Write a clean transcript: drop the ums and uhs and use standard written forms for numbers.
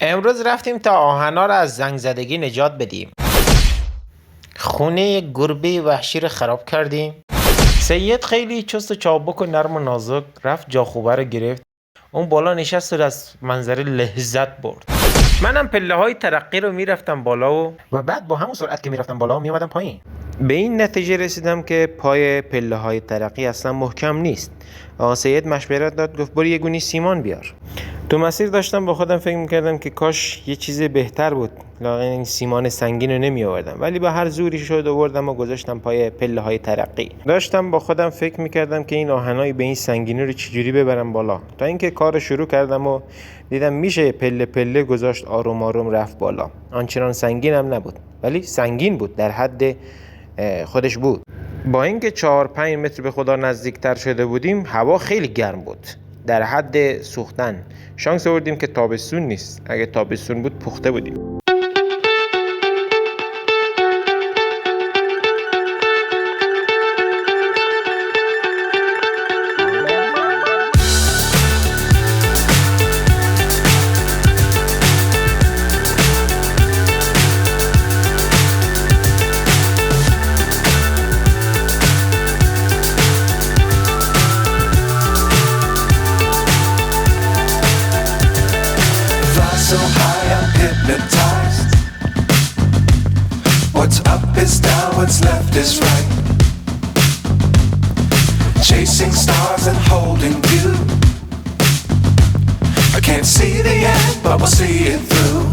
امروز رفتیم تا آهنا را از زنگ زدگی نجات بدیم. خونه یک گربه وحشی را خراب کردیم. سید خیلی چست و چابک و نرم و نازک رفت جا خوبه رو گرفت. اون بالا نشست و از منظره لذت برد. منم پله های ترقی رو میرفتم بالا و بعد با همون سرعت که میرفتم بالا میومدم پایین. به این نتیجه رسیدم که پای پله های ترقی اصلا محکم نیست. آقا سید مشورت داد، گفت برو یه گونی سیمان بیار. تو مسیر داشتم با خودم فکر میکردم که کاش یه چیز بهتر بود، لااقل این سیمان سنگین رو نمی آوردم، ولی به هر زوری شد آوردم و گذاشتم پای پله های ترقی. داشتم با خودم فکر میکردم که این آهنای به این سنگینی رو چجوری ببرم بالا، تا اینکه کار شروع کردم و دیدم میشه پله پله گذاشت، آروم آروم رفت بالا. آنچنان سنگین هم نبود، ولی سنگین بود، در حد خودش بود. با اینکه 4-5 متر به خدا نزدیکتر شده بودیم، هوا خیلی گرم بود، در حد سوختن. شانس آوردیم که تابستون نیست، اگه تابستون بود پخته بودیم. So high I'm hypnotized. What's up is down, what's left is right. Chasing stars and holding you. I can't see the end, but we'll see it through.